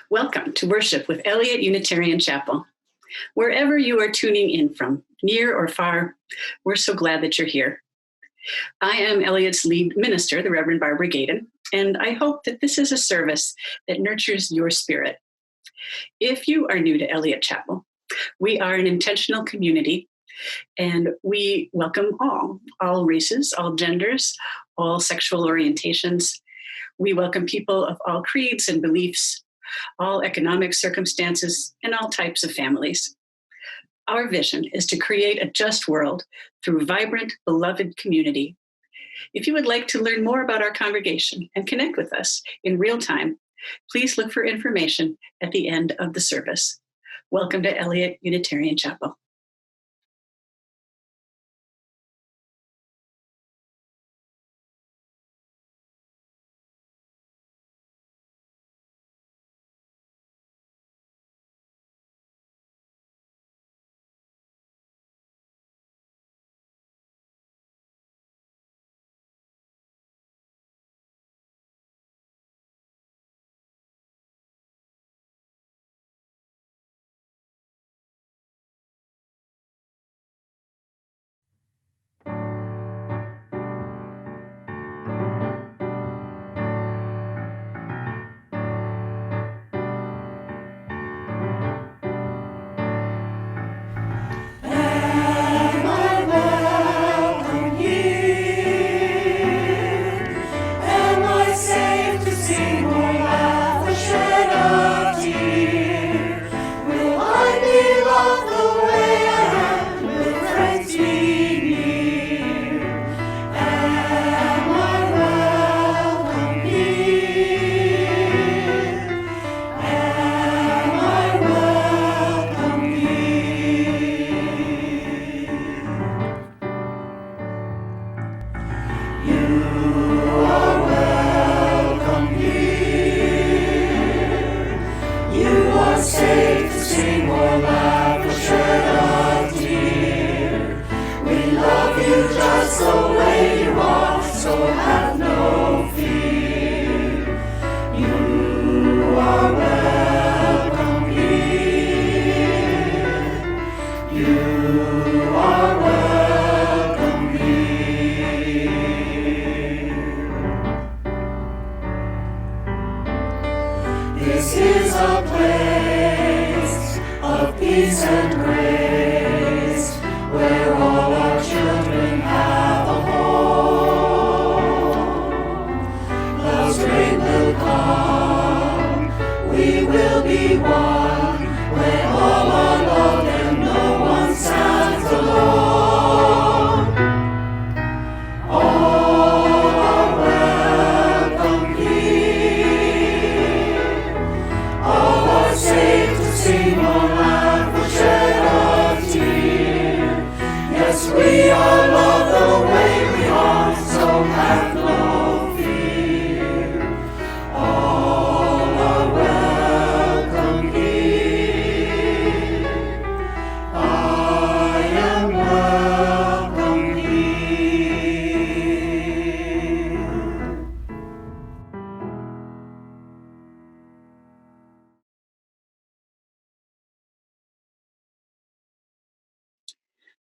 Welcome to worship with Eliot Unitarian Chapel. Wherever you are tuning in from, near or far, we're so glad that you're here. I am Eliot's lead minister, the Reverend Barbara Gadon, and I hope that this is a service that nurtures your spirit. If you are new to Eliot Chapel, we are an intentional community, and we welcome all races, all genders, all sexual orientations. We welcome people of all creeds and beliefs, all economic circumstances, and all types of families. Our vision is to create a just world through vibrant, beloved community. If you would like to learn more about our congregation and connect with us in real time, please look for information at the end of the service. Welcome to Eliot Unitarian Chapel.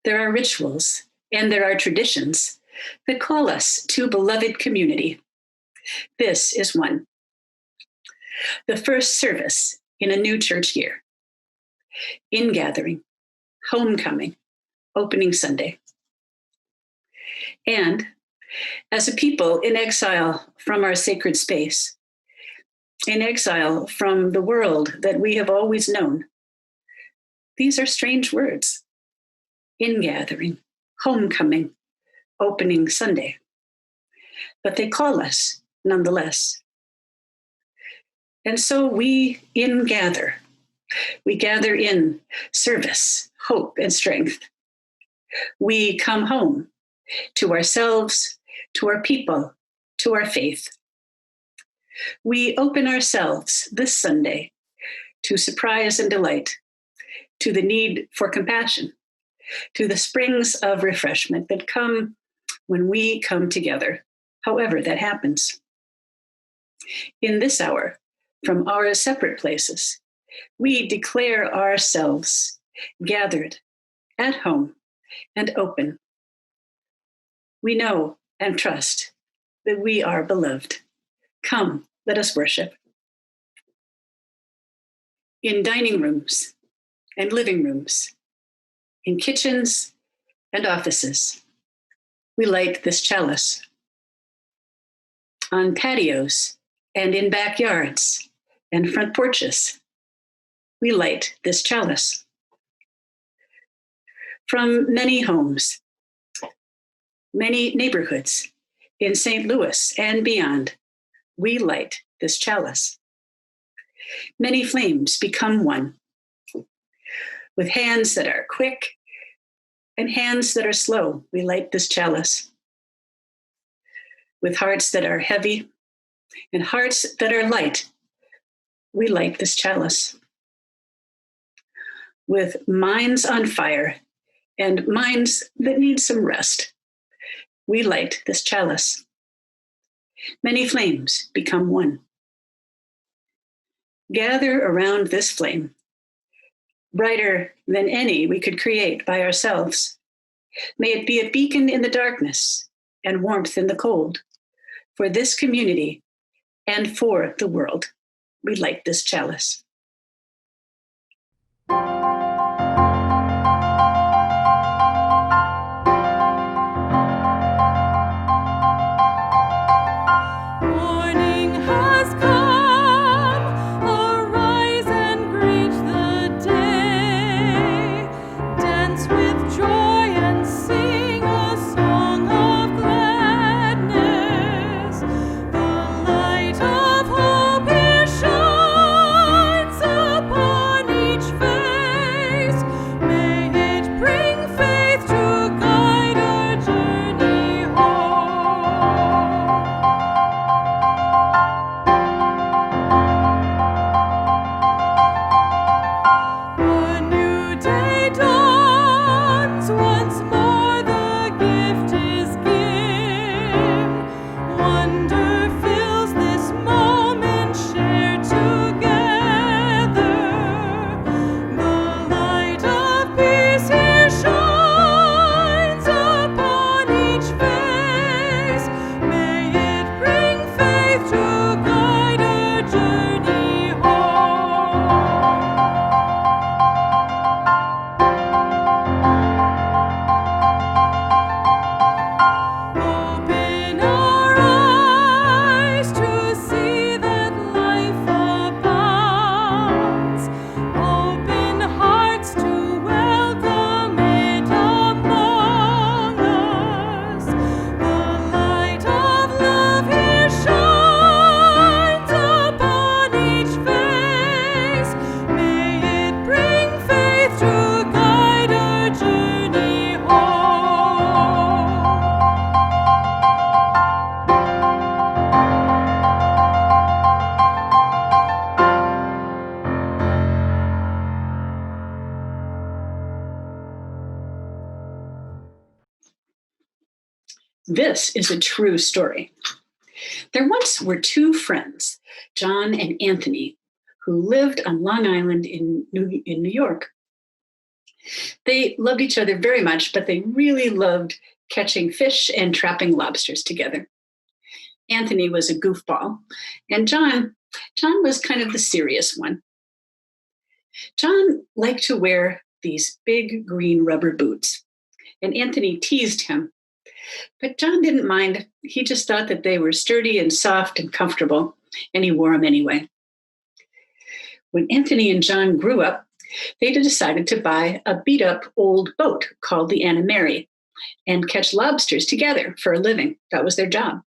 There are rituals and there are traditions that call us to beloved community. This is one. The first service in a new church year. Ingathering, homecoming, opening Sunday. And as a people in exile from our sacred space, in exile from the world that we have always known, these are strange words. Ingathering, homecoming, opening Sunday. But they call us nonetheless. And so we ingather. We gather in service, hope, and strength. We come home to ourselves, to our people, to our faith. We open ourselves this Sunday to surprise and delight, to the need for compassion, to the springs of refreshment that come when we come together, however that happens. In this hour, from our separate places, we declare ourselves gathered, at home, and open. We know and trust that we are beloved. Come, let us worship. In dining rooms and living rooms, in kitchens and offices, we light this chalice. On patios and in backyards and front porches, we light this chalice. From many homes, many neighborhoods in St. Louis and beyond, we light this chalice. Many flames become one, with hands that are quick and hands that are slow. We light this chalice. With hearts that are heavy and hearts that are light, we light this chalice. With minds on fire and minds that need some rest, we light this chalice. Many flames become one. Gather around this flame, brighter than any we could create by ourselves. May it be a beacon in the darkness and warmth in the cold. For this community and for the world, we light this chalice. This is a true story. There once were two friends, John and Anthony, who lived on Long Island in New York. They loved each other very much, but they really loved catching fish and trapping lobsters together. Anthony was a goofball, and John was kind of the serious one. John liked to wear these big green rubber boots, and Anthony teased him. But John didn't mind. He just thought that they were sturdy and soft and comfortable, and he wore them anyway. When Anthony and John grew up, they decided to buy a beat-up old boat called the Anna Mary and catch lobsters together for a living. That was their job.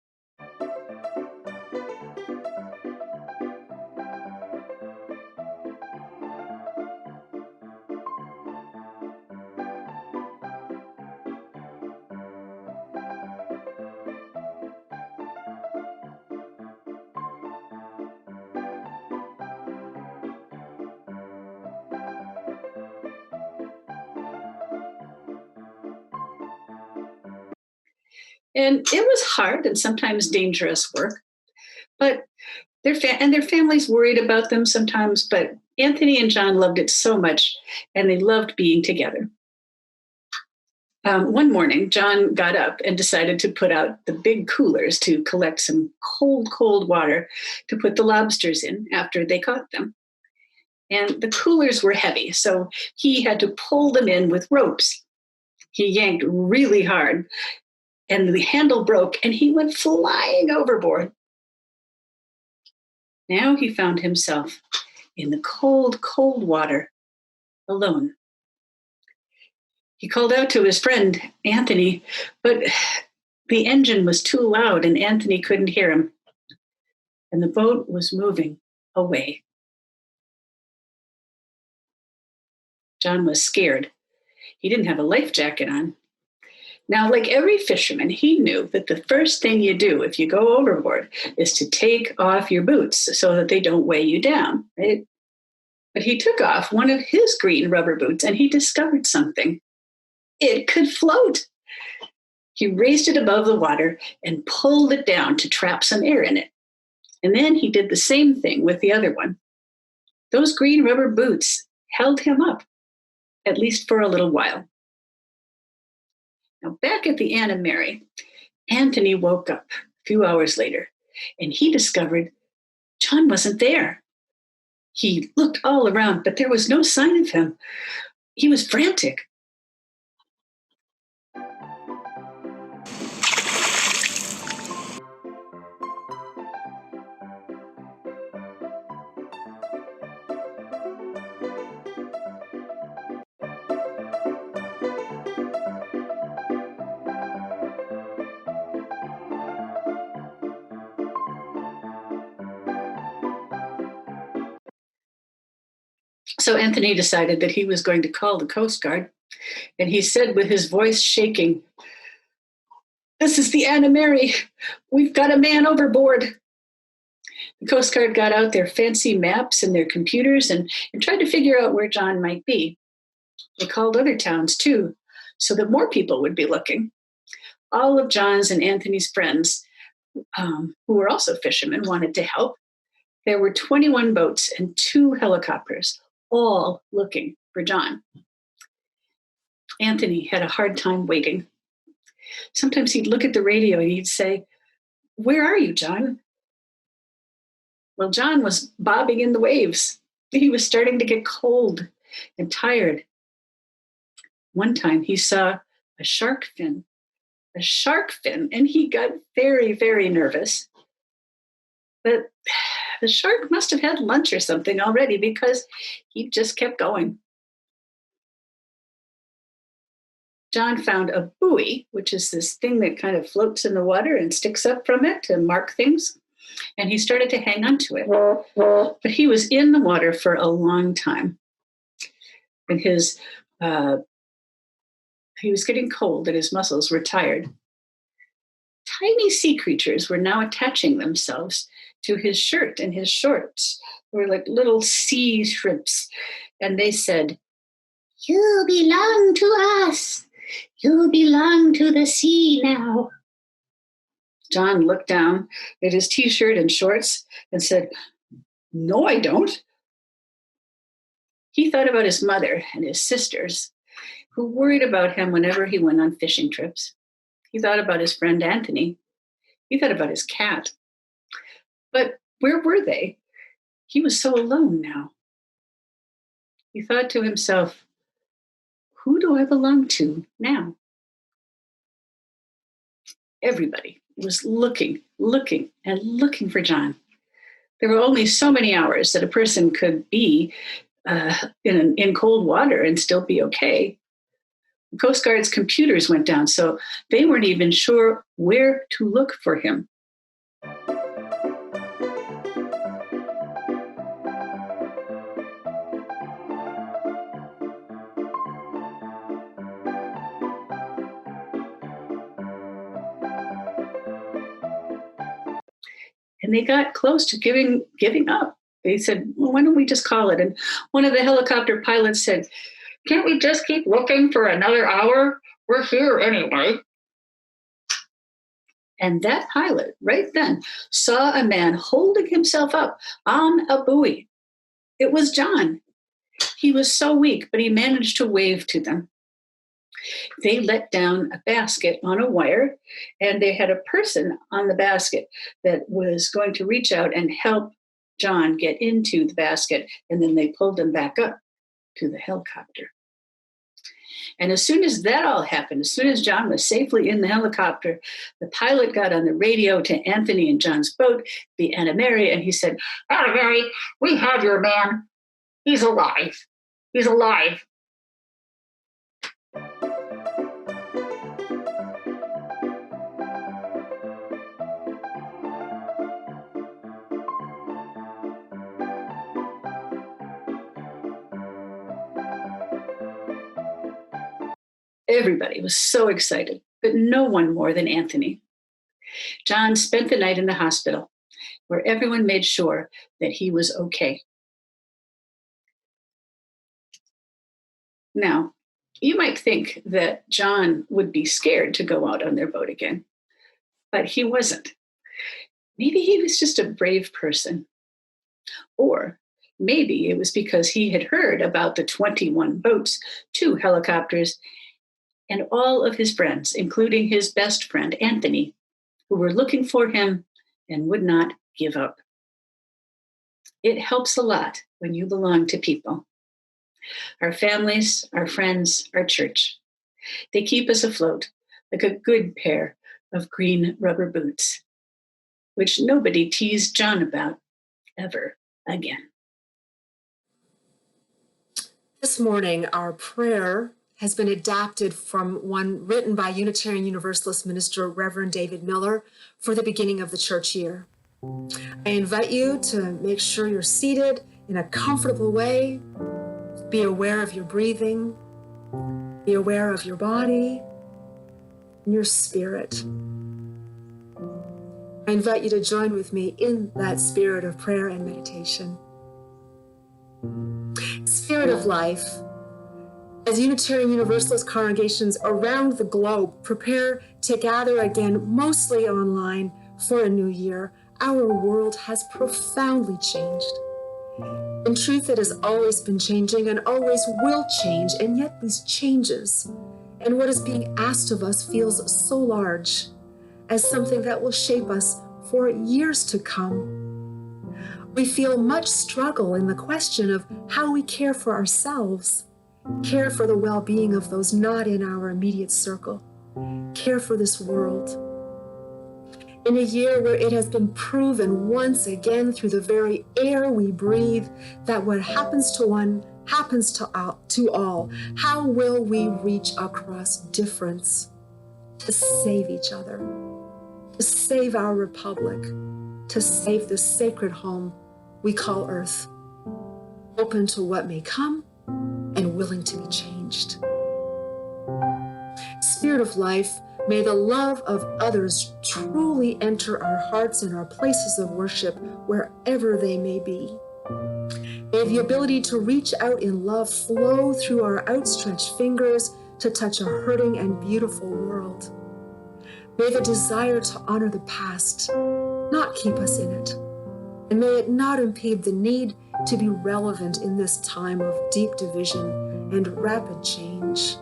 And it was hard and sometimes dangerous work, but Their families worried about them sometimes, but Anthony and John loved it so much, and they loved being together. One morning, John got up and decided to put out the big coolers to collect some cold, cold water to put the lobsters in after they caught them. And the coolers were heavy, so he had to pull them in with ropes. He yanked really hard, and the handle broke, and he went flying overboard. Now he found himself in the cold, cold water, alone. He called out to his friend, Anthony, but the engine was too loud and Anthony couldn't hear him. And the boat was moving away. John was scared. He didn't have a life jacket on. Now, like every fisherman, he knew that the first thing you do if you go overboard is to take off your boots so that they don't weigh you down, right? But he took off one of his green rubber boots and he discovered something. It could float. He raised it above the water and pulled it down to trap some air in it. And then he did the same thing with the other one. Those green rubber boots held him up, at least for a little while. Now, back at the Anna Mary, Anthony woke up a few hours later, and he discovered John wasn't there. He looked all around, but there was no sign of him. He was frantic. So Anthony decided that he was going to call the Coast Guard, and he said with his voice shaking, "This is the Anna Mary. We've got a man overboard." The Coast Guard got out their fancy maps and their computers and tried to figure out where John might be. They called other towns too, so that more people would be looking. All of John's and Anthony's friends, who were also fishermen, wanted to help. There were 21 boats and 2 helicopters, all looking for John. Anthony had a hard time waiting. Sometimes he'd look at the radio and he'd say, "Where are you, John?" Well, John was bobbing in the waves. He was starting to get cold and tired. One time he saw a shark fin, and he got very, very nervous. But the shark must have had lunch or something already because he just kept going. John found a buoy, which is this thing that kind of floats in the water and sticks up from it to mark things. And he started to hang on to it. But he was in the water for a long time. And he was getting cold and his muscles were tired. Tiny sea creatures were now attaching themselves to his shirt and his shorts. They were like little sea shrimps. And they said, "You belong to us. You belong to the sea now." John looked down at his t-shirt and shorts and said, "No, I don't." He thought about his mother and his sisters, who worried about him whenever he went on fishing trips. He thought about his friend Anthony. He thought about his cat. But where were they? He was so alone now. He thought to himself, who do I belong to now? Everybody was looking for John. There were only so many hours that a person could be in cold water and still be okay. The Coast Guard's computers went down, so they weren't even sure where to look for him. And they got close to giving up. They said, "Well, why don't we just call it?" And one of the helicopter pilots said, "Can't we just keep looking for another hour? We're here anyway." And that pilot right then saw a man holding himself up on a buoy. It was John. He was so weak, but he managed to wave to them. They let down a basket on a wire, and they had a person on the basket that was going to reach out and help John get into the basket, and then they pulled him back up to the helicopter. And as soon as that all happened, as soon as John was safely in the helicopter, the pilot got on the radio to Anthony and John's boat, the Anna Mary, and he said, "Anna Mary, we have your man. He's alive. He's alive." Everybody was so excited, but no one more than Anthony. John spent the night in the hospital, where everyone made sure that he was okay. Now, you might think that John would be scared to go out on their boat again, but he wasn't. Maybe he was just a brave person. Or maybe it was because he had heard about the 21 boats, 2 helicopters, and all of his friends, including his best friend, Anthony, who were looking for him and would not give up. It helps a lot when you belong to people. Our families, our friends, our church. They keep us afloat like a good pair of green rubber boots, which nobody teased John about ever again. This morning, our prayer has been adapted from one written by Unitarian Universalist minister Reverend David Miller for the beginning of the church year. I invite you to make sure you're seated in a comfortable way. Be aware of your breathing. Be aware of your body and your spirit. I invite you to join with me in that spirit of prayer and meditation. Spirit of life. As Unitarian Universalist congregations around the globe prepare to gather again, mostly online, for a new year, our world has profoundly changed. In truth, it has always been changing and always will change, and yet these changes and what is being asked of us feels so large, as something that will shape us for years to come. We feel much struggle in the question of how we care for ourselves, care for the well-being of those not in our immediate circle, care for this world. In a year where it has been proven once again through the very air we breathe that what happens to one happens to all, how will we reach across difference to save each other, to save our republic, to save the sacred home we call Earth, open to what may come and willing to be changed? Spirit of life, may the love of others truly enter our hearts and our places of worship wherever they may be. May the ability to reach out in love flow through our outstretched fingers to touch a hurting and beautiful world. May the desire to honor the past not keep us in it, and may it not impede the need to be relevant in this time of deep division and rapid change.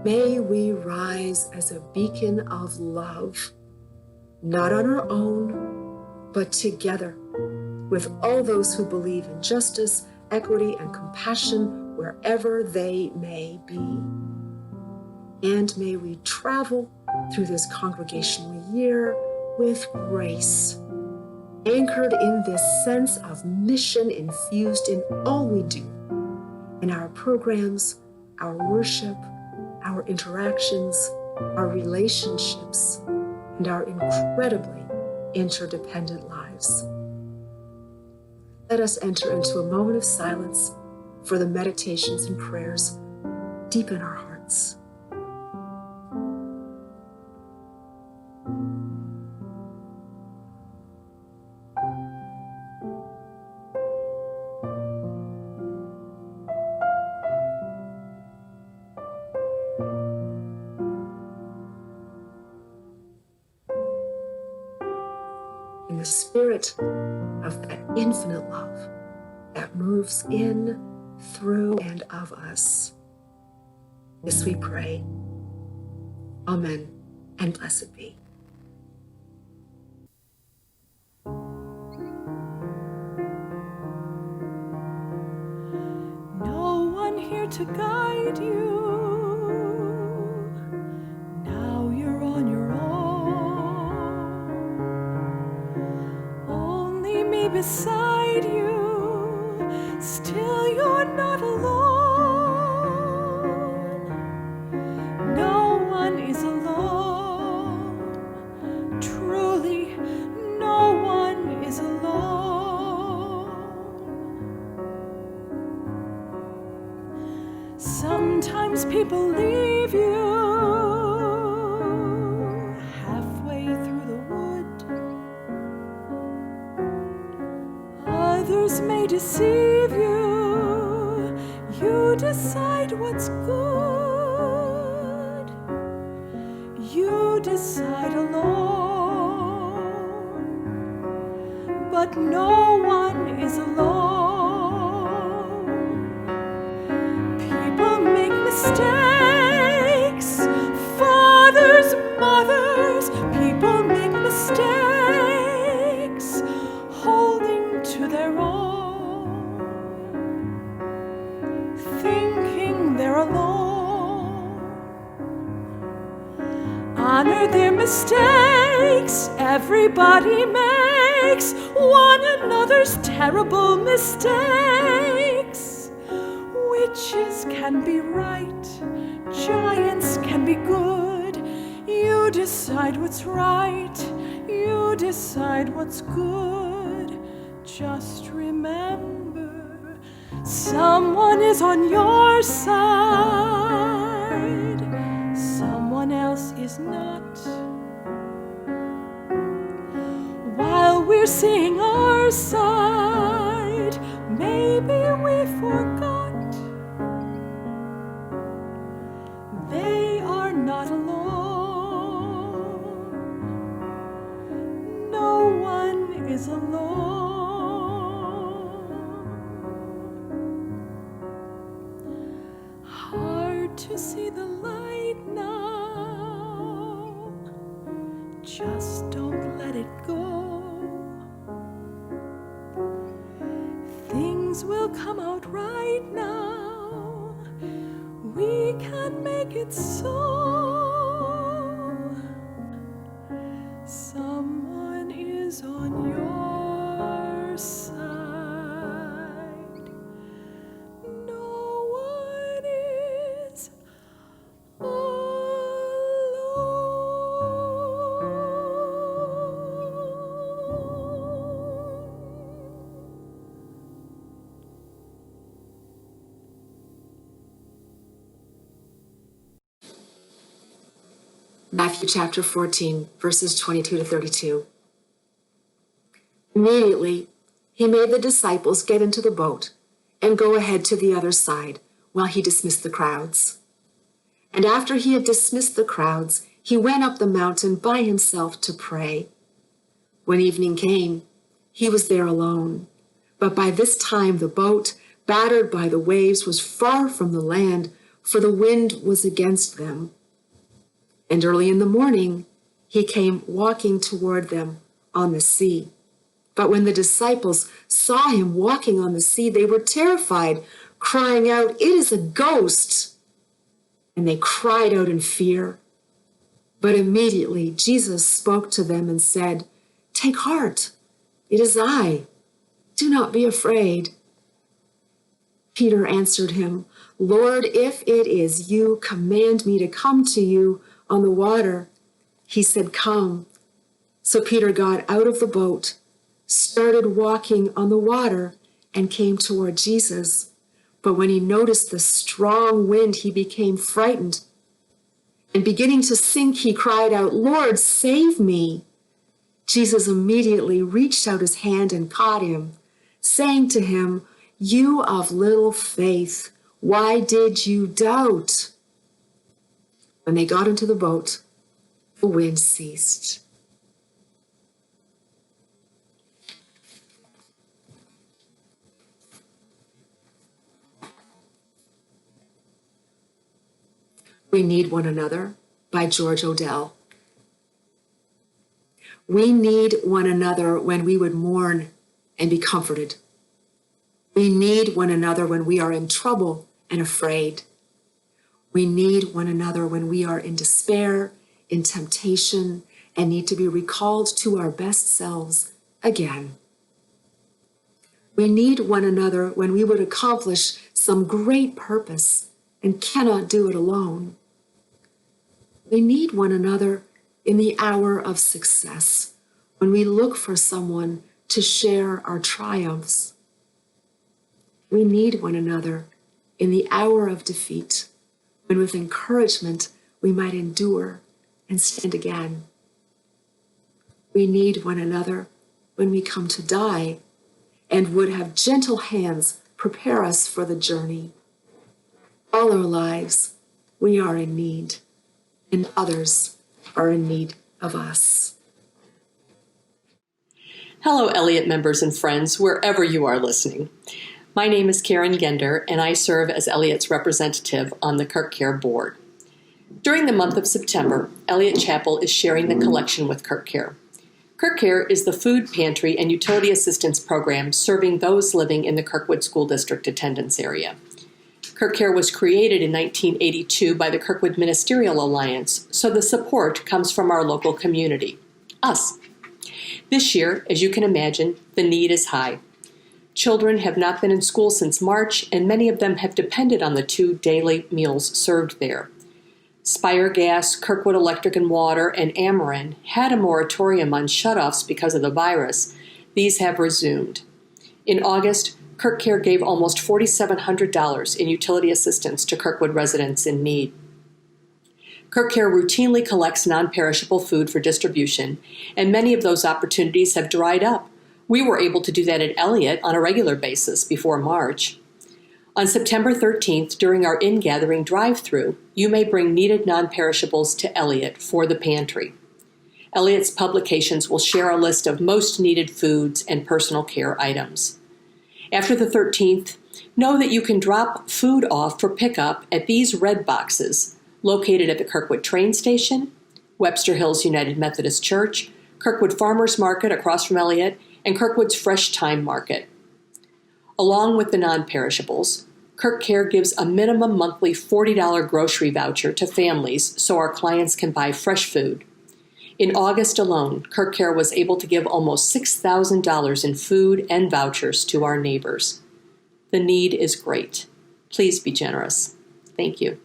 May we rise as a beacon of love, not on our own, but together with all those who believe in justice, equity, and compassion wherever they may be. And may we travel through this congregational year with grace, anchored in this sense of mission infused in all we do, in our programs, our worship, our interactions, our relationships, and our incredibly interdependent lives. Let us enter into a moment of silence for the meditations and prayers deep in our hearts. Spirit of that infinite love that moves in, through, and of us. This we pray. Amen, and blessed be. No one here to guide you. Now you're on your own. Only me beside you. Still you're not alone. No one is alone. Truly, no one is alone. Sometimes people leave you halfway through the wood. Others may deceive you. You decide what's good. You decide alone. But no one is alone. People make mistakes. Fathers, mothers, people make mistakes. Holding to their own. Thinking they're alone. Honor their mistakes. Everybody makes one another's terrible mistakes. Witches can be right, giants can be good. You decide what's right, you decide what's good. Just remember, someone is on your side, someone else is not. While we're seeing our side, maybe we forgot. They are not alone. No one is alone. Hard to see the light now. Just don't let it go. Things will come out right now. We can make it so. Someone is on your side. No one is Matthew chapter 14, verses 22 to 32. Immediately, he made the disciples get into the boat and go ahead to the other side while he dismissed the crowds. And after he had dismissed the crowds, he went up the mountain by himself to pray. When evening came, he was there alone. But by this time the boat, battered by the waves, was far from the land, for the wind was against them. And early in the morning, he came walking toward them on the sea. But when the disciples saw him walking on the sea, they were terrified, crying out, "It is a ghost!" And they cried out in fear. But immediately Jesus spoke to them and said, "Take heart, it is I. Do not be afraid." Peter answered him, "Lord, if it is you, command me to come to you on the water." He said, "Come." So Peter got out of the boat, started walking on the water, and came toward Jesus. But when he noticed the strong wind, he became frightened. And beginning to sink, he cried out, "Lord, save me." Jesus immediately reached out his hand and caught him, saying to him, "You of little faith, why did you doubt?" When they got into the boat, the wind ceased. We Need One Another by George Odell. We need one another when we would mourn and be comforted. We need one another when we are in trouble and afraid. We need one another when we are in despair, in temptation, and need to be recalled to our best selves again. We need one another when we would accomplish some great purpose and cannot do it alone. We need one another in the hour of success, when we look for someone to share our triumphs. We need one another in the hour of defeat, when with encouragement we might endure and stand again. We need one another when we come to die and would have gentle hands prepare us for the journey. All our lives, we are in need, and others are in need of us. Hello, Eliot members and friends, wherever you are listening. My name is Karen Gender, and I serve as Eliot's representative on the KirkCare board. During the month of September, Eliot Chapel is sharing the collection with KirkCare. KirkCare is the food pantry and utility assistance program serving those living in the Kirkwood School District attendance area. KirkCare was created in 1982 by the Kirkwood Ministerial Alliance, so the support comes from our local community, us. This year, as you can imagine, the need is high. Children have not been in school since March, and many of them have depended on the 2 daily meals served there. Spire Gas, Kirkwood Electric and Water, and Ameren had a moratorium on shutoffs because of the virus. These have resumed. In August, KirkCare gave almost $4,700 in utility assistance to Kirkwood residents in need. KirkCare routinely collects non-perishable food for distribution, and many of those opportunities have dried up. We were able to do that at Eliot on a regular basis before March. On September 13th, during our Ingathering drive-thru, you may bring needed non-perishables to Eliot for the pantry. Eliot's publications will share a list of most needed foods and personal care items. After the 13th, know that you can drop food off for pickup at these red boxes located at the Kirkwood train station, Webster Hills United Methodist Church, Kirkwood Farmers Market across from Eliot, and Kirkwood's Fresh Time Market. Along with the non-perishables, KirkCare gives a minimum monthly $40 grocery voucher to families so our clients can buy fresh food. In August alone, KirkCare was able to give almost $6,000 in food and vouchers to our neighbors. The need is great. Please be generous. Thank you.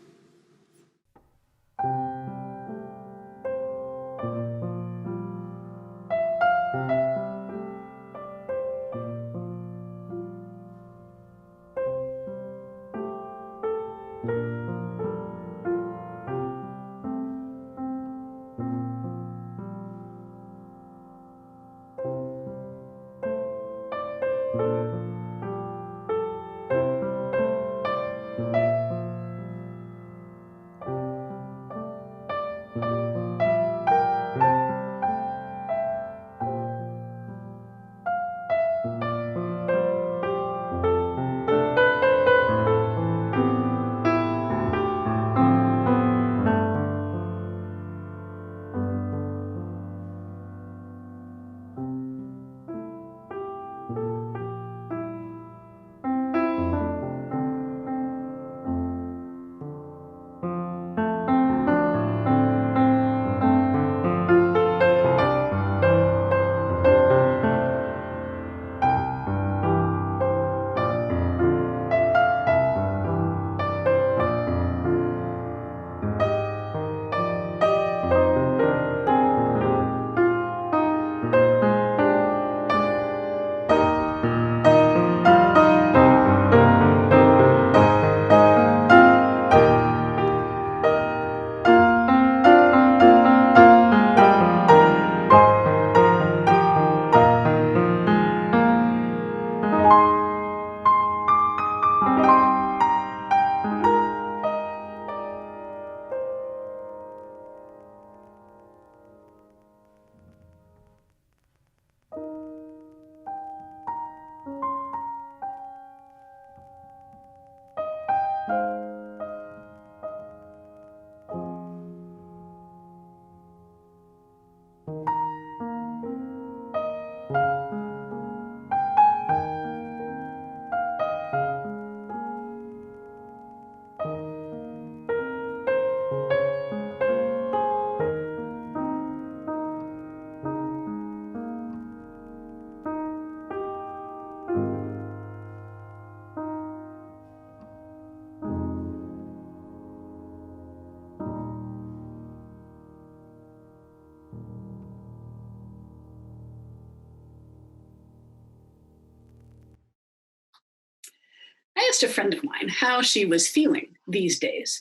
asked a friend of mine how she was feeling these days.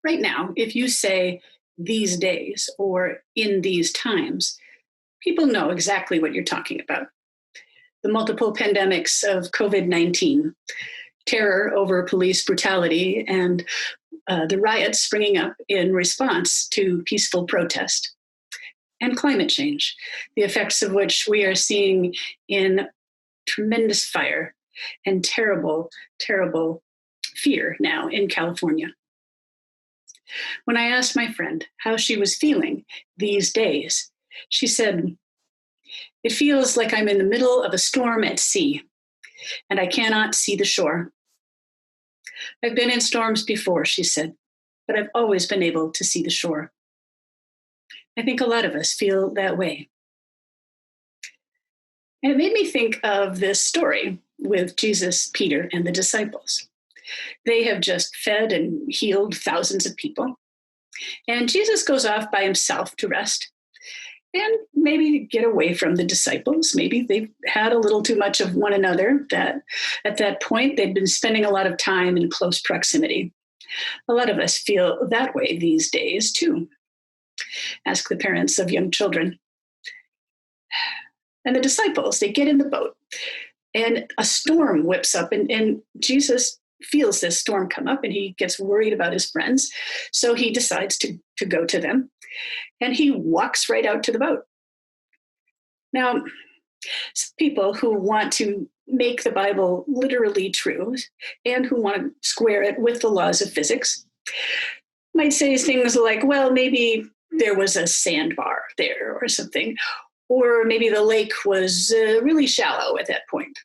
Right now, if you say these days or in these times, people know exactly what you're talking about. The multiple pandemics of COVID-19, terror over police brutality, and the riots springing up in response to peaceful protest, and climate change, the effects of which we are seeing in tremendous fire and terrible, terrible fear now in California. When I asked my friend how she was feeling these days, she said, "It feels like I'm in the middle of a storm at sea, and I cannot see the shore. I've been in storms before," she said, "but I've always been able to see the shore." I think a lot of us feel that way. And it made me think of this story with Jesus, Peter, and the disciples. They have just fed and healed thousands of people. And Jesus goes off by himself to rest and maybe get away from the disciples. Maybe they've had a little too much of one another, that at that point they've been spending a lot of time in close proximity. A lot of us feel that way these days too. Ask the parents of young children. And the disciples, they get in the boat and a storm whips up, and Jesus feels this storm come up and he gets worried about his friends. So he decides to go to them, and he walks right out to the boat. Now, some people who want to make the Bible literally true and who want to square it with the laws of physics might say things like, well, maybe there was a sandbar there or something, or maybe the lake was really shallow at that point.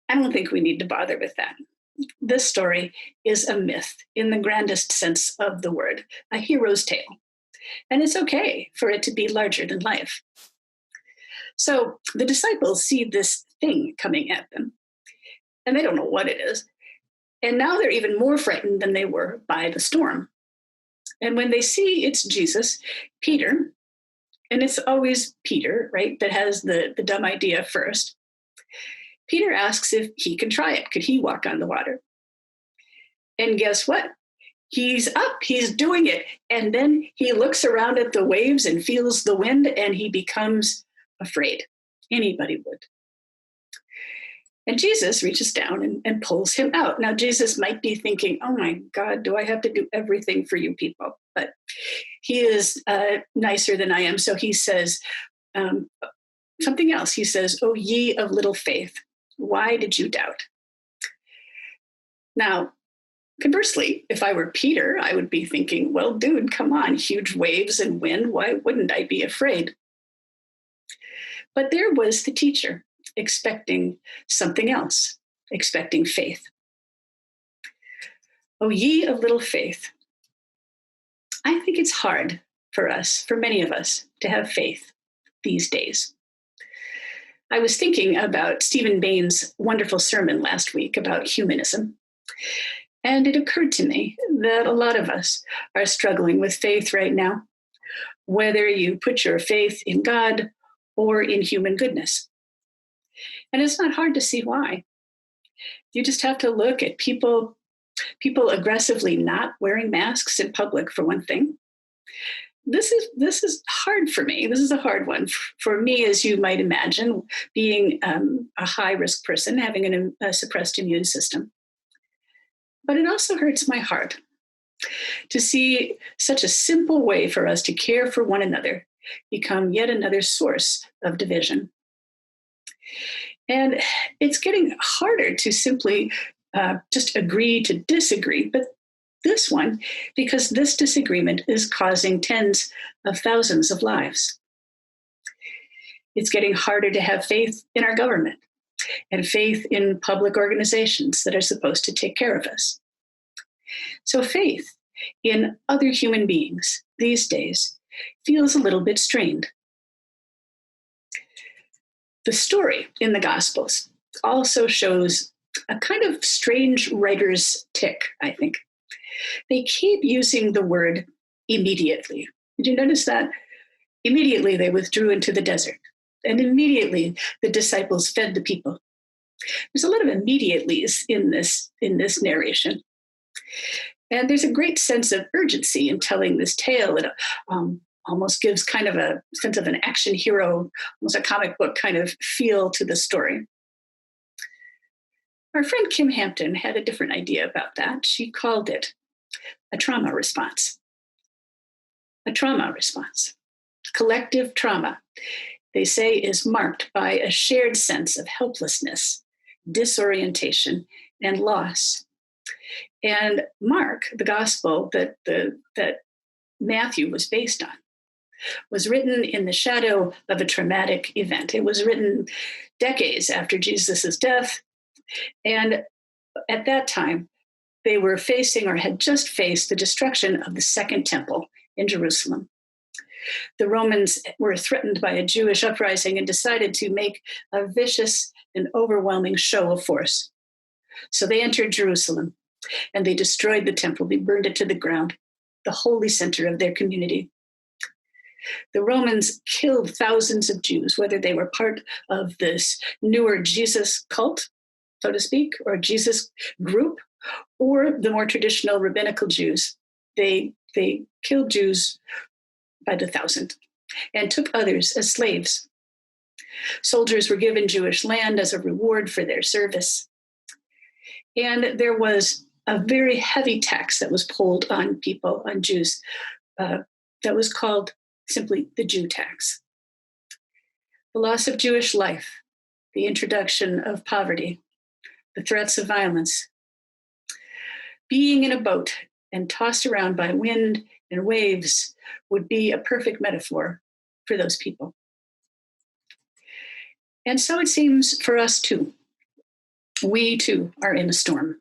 I don't think we need to bother with that. This story is a myth in the grandest sense of the word, a hero's tale. And it's okay for it to be larger than life. So the disciples see this thing coming at them, and they don't know what it is. And now they're even more frightened than they were by the storm. And when they see it's Jesus, Peter, and it's always Peter, right, that has the dumb idea first, Peter asks if he can try it. Could he walk on the water? And guess what? He's up, he's doing it. And then he looks around at the waves and feels the wind, and he becomes afraid. Anybody would. And Jesus reaches down and pulls him out. Now, Jesus might be thinking, oh my God, do I have to do everything for you people? But he is nicer than I am. So he says something else. He says, "Oh, ye of little faith, why did you doubt?" Now, conversely, if I were Peter, I would be thinking, well, dude, come on, huge waves and wind. Why wouldn't I be afraid? But there was the teacher, expecting something else, expecting faith. Oh, ye of little faith. I think it's hard for us, for many of us, to have faith these days. I was thinking about Stephen Bain's wonderful sermon last week about humanism, and it occurred to me that a lot of us are struggling with faith right now, whether you put your faith in God or in human goodness. And it's not hard to see why. You just have to look at people aggressively not wearing masks in public, for one thing. This is hard for me. This is a hard one for me, as you might imagine, being a high-risk person, having a suppressed immune system. But it also hurts my heart to see such a simple way for us to care for one another become yet another source of division. And it's getting harder to simply just agree to disagree, but this one, because this disagreement is causing tens of thousands of lives. It's getting harder to have faith in our government and faith in public organizations that are supposed to take care of us. So faith in other human beings these days feels a little bit strained. The story in the Gospels also shows a kind of strange writer's tick, I think. They keep using the word immediately. Did you notice that? Immediately they withdrew into the desert, and immediately the disciples fed the people. There's a lot of immediatelys in this narration. And there's a great sense of urgency in telling this tale. It almost gives kind of a sense of an action hero, almost a comic book kind of feel to the story. Our friend Kim Hampton had a different idea about that. She called it a trauma response. A trauma response. Collective trauma, they say, is marked by a shared sense of helplessness, disorientation, and loss. And Mark, the gospel that Matthew was based on, was written in the shadow of a traumatic event. It was written decades after Jesus' death. And at that time, they were facing or had just faced the destruction of the Second Temple in Jerusalem. The Romans were threatened by a Jewish uprising and decided to make a vicious and overwhelming show of force. So they entered Jerusalem and they destroyed the temple. They burned it to the ground, the holy center of their community. The Romans killed thousands of Jews, whether they were part of this newer Jesus cult, so to speak, or Jesus group, or the more traditional rabbinical Jews. They killed Jews by the thousand and took others as slaves. Soldiers were given Jewish land as a reward for their service. And there was a very heavy tax that was pulled on people, on Jews, that was called simply the Jew tax. The loss of Jewish life, the introduction of poverty, the threats of violence. Being in a boat and tossed around by wind and waves would be a perfect metaphor for those people. And so it seems for us too. We too are in a storm.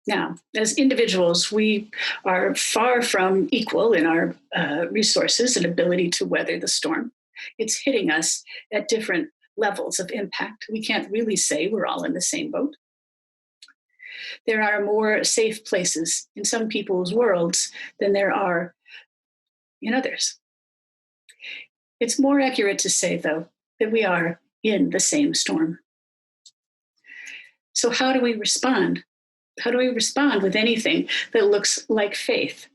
Now, as individuals, we are far from equal in our resources and ability to weather the storm. It's hitting us at different levels of impact. We can't really say we're all in the same boat. There are more safe places in some people's worlds than there are in others. It's more accurate to say, though, that we are in the same storm. So how do we respond? How do we respond with anything that looks like faith?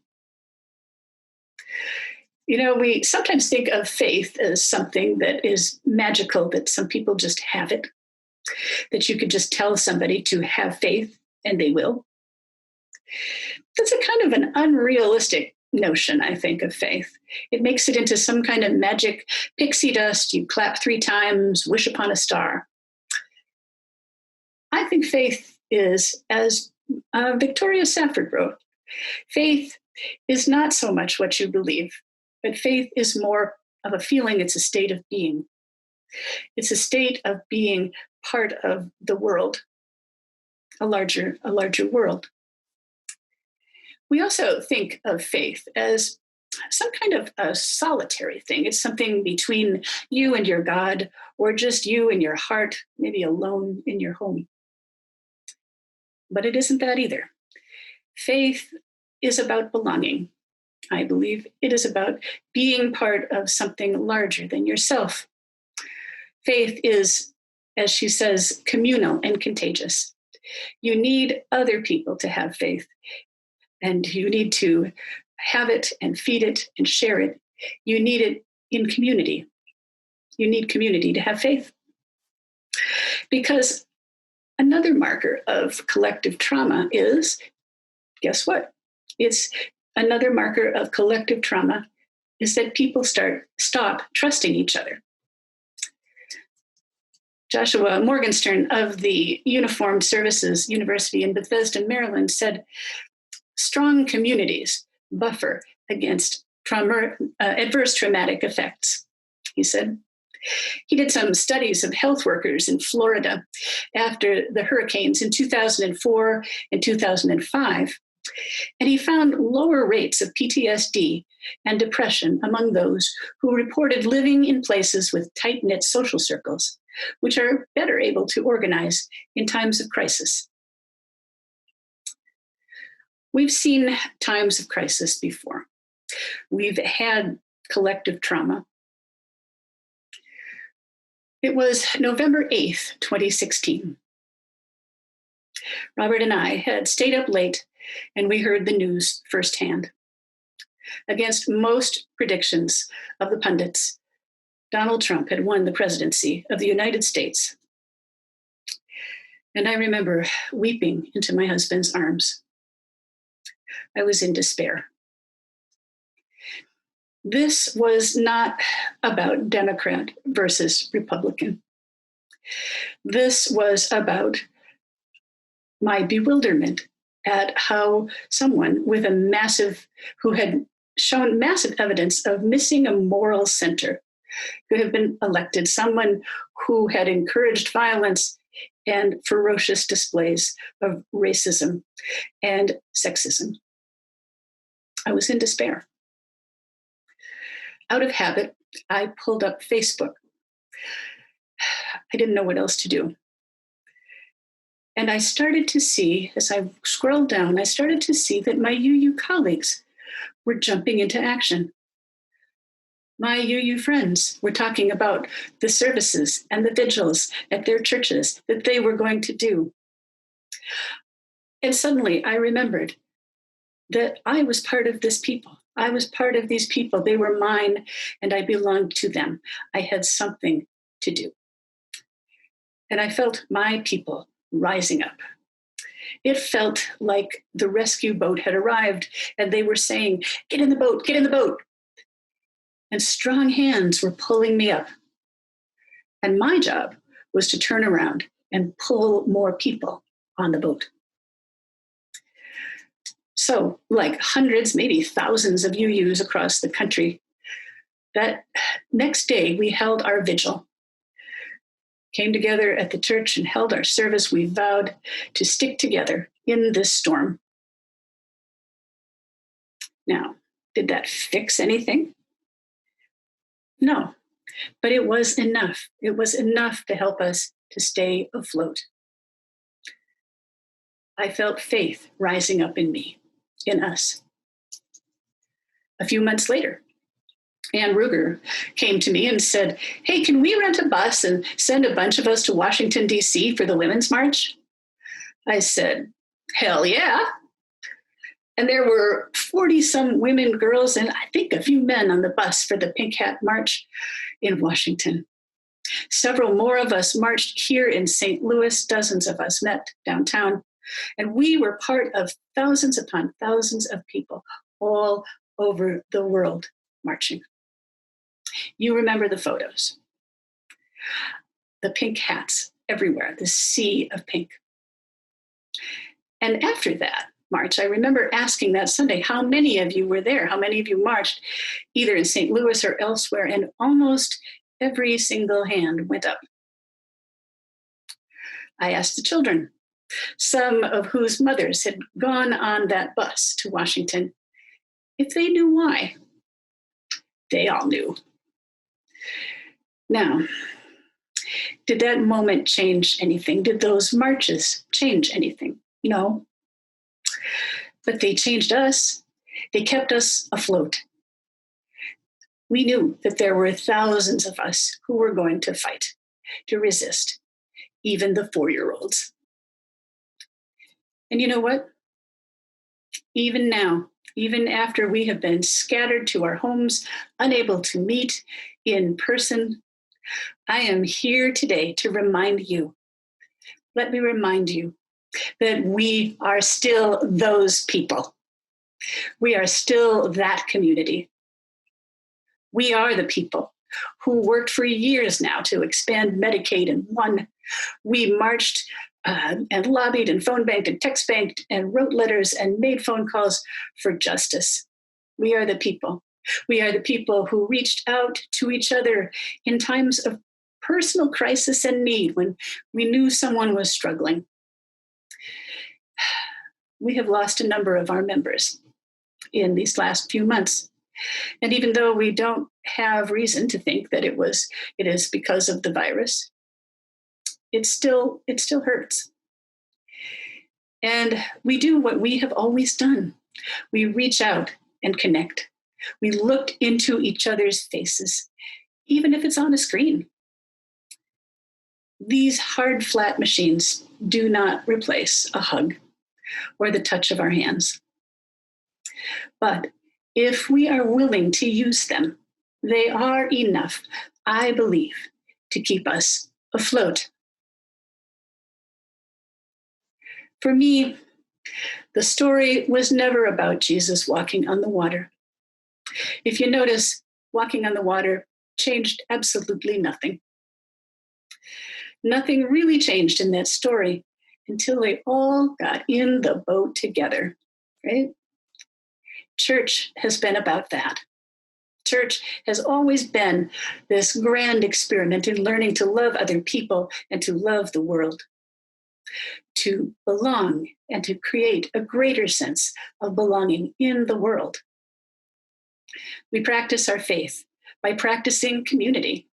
You know, we sometimes think of faith as something that is magical, that some people just have it, that you could just tell somebody to have faith and they will. That's a kind of an unrealistic notion, I think, of faith. It makes it into some kind of magic pixie dust. You clap 3 times, wish upon a star. I think faith is, as Victoria Safford wrote, faith is not so much what you believe, but faith is more of a feeling. It's a state of being. It's a state of being part of the world, a larger world. We also think of faith as some kind of a solitary thing. It's something between you and your God, or just you and your heart, maybe alone in your home. But it isn't that either. Faith is about belonging. I believe it is about being part of something larger than yourself. Faith is, as she says, communal and contagious. You need other people to have faith, and you need to have it and feed it and share it. You need it in community. You need community to have faith. Because another marker of collective trauma is, guess what? It's another marker of collective trauma is that people stop trusting each other. Joshua Morgenstern of the Uniformed Services University in Bethesda, Maryland, said, strong communities buffer against adverse traumatic effects, he said. He did some studies of health workers in Florida after the hurricanes in 2004 and 2005, and he found lower rates of PTSD and depression among those who reported living in places with tight-knit social circles, which are better able to organize in times of crisis. We've seen times of crisis before. We've had collective trauma. It was November 8th, 2016. Robert and I had stayed up late, and we heard the news firsthand. Against most predictions of the pundits, Donald Trump had won the presidency of the United States. And I remember weeping into my husband's arms. I was in despair. This was not about Democrat versus Republican. This was about my bewilderment at how someone who had shown massive evidence of missing a moral center could have been elected, someone who had encouraged violence and ferocious displays of racism and sexism. I was in despair. Out of habit, I pulled up Facebook. I didn't know what else to do. And I started to see, as I scrolled down, I started to see that my UU colleagues were jumping into action. My UU friends were talking about the services and the vigils at their churches that they were going to do. And suddenly I remembered that I was part of this people. I was part of these people. They were mine, and I belonged to them. I had something to do. And I felt my people rising up. It felt like the rescue boat had arrived, and they were saying, "Get in the boat, get in the boat." And strong hands were pulling me up. And my job was to turn around and pull more people on the boat. So, like hundreds, maybe thousands of UUs across the country, that next day we held our vigil. Came together at the church and held our service. We vowed to stick together in this storm. Now, did that fix anything? No, but it was enough. It was enough to help us to stay afloat. I felt faith rising up in me, in us. A few months later, Ann Ruger came to me and said, "Hey, can we rent a bus and send a bunch of us to Washington, D.C. for the Women's March?" I said, "Hell yeah." And there were 40-some women, girls, and I think a few men on the bus for the Pink Hat March in Washington. Several more of us marched here in St. Louis. Dozens of us met downtown. And we were part of thousands upon thousands of people all over the world marching. You remember the photos. The pink hats everywhere, the sea of pink. And after that march, I remember asking that Sunday, how many of you were there? How many of you marched either in St. Louis or elsewhere? And almost every single hand went up. I asked the children, some of whose mothers had gone on that bus to Washington, if they knew why. They all knew. Now, did that moment change anything? Did those marches change anything? No. But they changed us. They kept us afloat. We knew that there were thousands of us who were going to fight, to resist, even the 4-year-olds. And you know what? Even now, even after we have been scattered to our homes, unable to meet in person, I am here today to remind you. Let me remind you that we are still those people. We are still that community. We are the people who worked for years now to expand Medicaid and won. We marched and lobbied and phone banked and text banked and wrote letters and made phone calls for justice. We are the people. We are the people who reached out to each other in times of personal crisis and need when we knew someone was struggling. We have lost a number of our members in these last few months. And even though we don't have reason to think that it is because of the virus, it still hurts. And we do what we have always done. We reach out and connect. We look into each other's faces, even if it's on a screen. These hard, flat machines do not replace a hug or the touch of our hands. But if we are willing to use them, they are enough, I believe, to keep us afloat. For me, the story was never about Jesus walking on the water. If you notice, walking on the water changed absolutely nothing. Nothing really changed in that story until they all got in the boat together, right? Church has been about that. Church has always been this grand experiment in learning to love other people and to love the world, to belong and to create a greater sense of belonging in the world. We practice our faith by practicing community.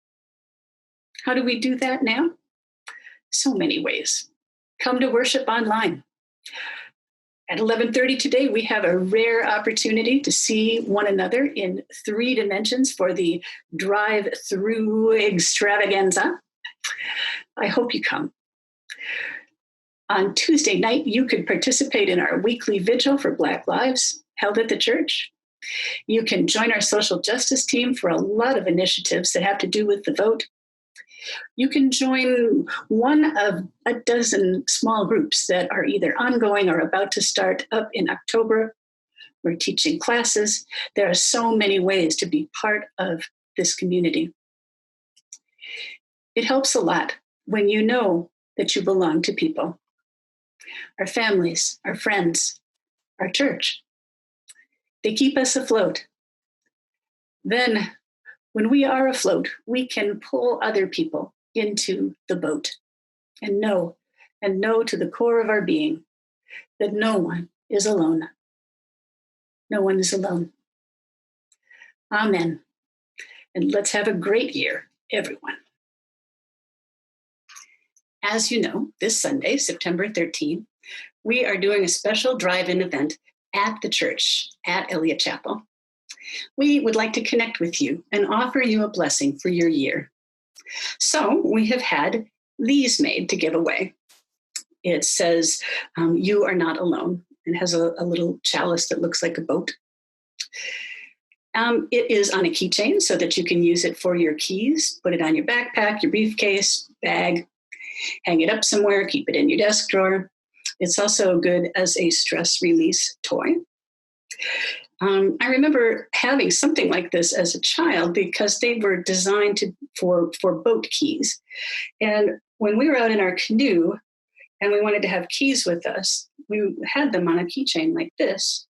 How do we do that now? So many ways. Come to worship online. At 11:30 today, we have a rare opportunity to see one another in 3 dimensions for the drive-through extravaganza. I hope you come. On Tuesday night, you could participate in our weekly vigil for Black Lives held at the church. You can join our social justice team for a lot of initiatives that have to do with the vote. You can join one of a dozen small groups that are either ongoing or about to start up in October. We're teaching classes. There are so many ways to be part of this community. It helps a lot when you know that you belong to people, our families, our friends, our church. They keep us afloat. Then, when we are afloat, we can pull other people into the boat and know to the core of our being that no one is alone. No one is alone. Amen. And let's have a great year, everyone. As you know, this Sunday, September 13th, we are doing a special drive-in event at the church at Eliot Chapel. We would like to connect with you and offer you a blessing for your year. So we have had these made to give away. It says, you are not alone, and has a little chalice that looks like a boat. It is on a keychain so that you can use it for your keys, put it on your backpack, your briefcase, bag, hang it up somewhere, keep it in your desk drawer. It's also good as a stress release toy. I remember having something like this as a child because they were designed for boat keys. And when we were out in our canoe and we wanted to have keys with us, we had them on a keychain like this,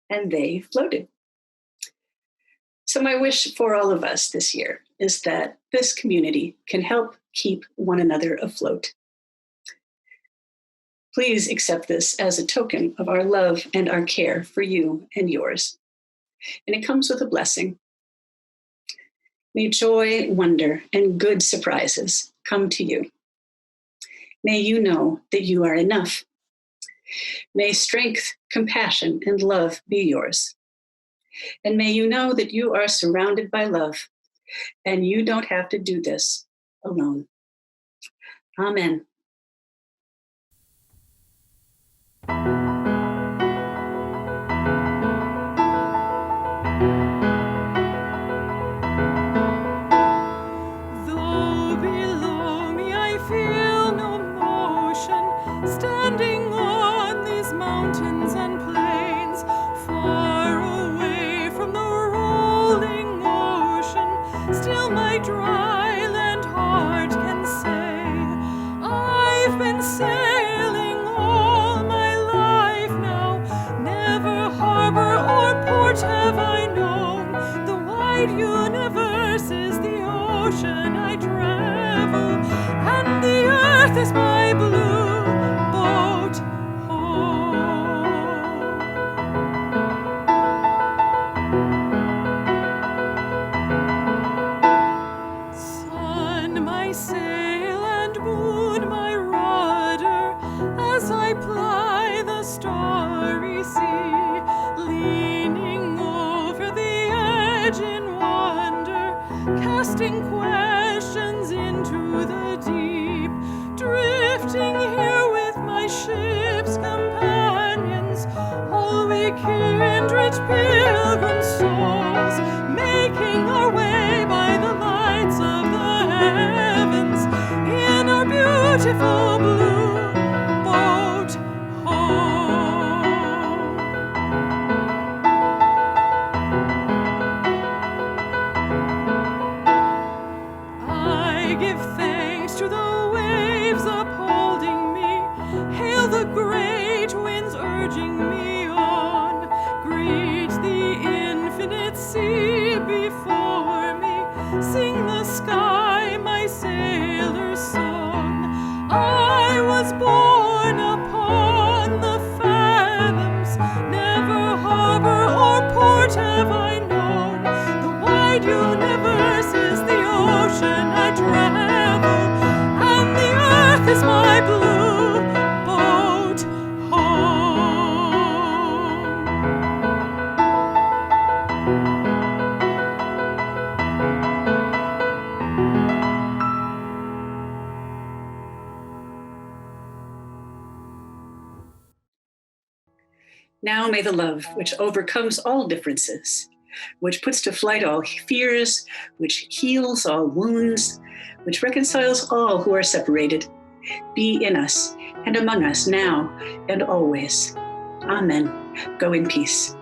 and they floated. So my wish for all of us this year is that this community can help keep one another afloat. Please accept this as a token of our love and our care for you and yours. And it comes with a blessing. May joy, wonder, and good surprises come to you. May you know that you are enough. May strength, compassion, and love be yours. And may you know that you are surrounded by love, and you don't have to do this alone. Amen. Though below me I feel no motion, standing on these mountains and plains, far away from the rolling ocean, still my dry land heart can say, I've been sailing all my life now, never harbor or port have I known, the wide universe is the ocean I travel, and the earth is my blue boat home. Sun, my sail, and moon, my rudder, as I ply the starry sea, leaning over the edge in wonder, casting questions into the beautiful blue boat home. I give thanks to the waves upholding me, hail the great winds urging me on, greet the infinite sea before me, sing the sky my sailor's song. I was born upon the fathoms, never harbor or port have I known. The wide universe is the ocean I travel, and the earth is my blue boat home. Now may the love which overcomes all differences, which puts to flight all fears, which heals all wounds, which reconciles all who are separated, be in us and among us now and always. Amen. Go in peace.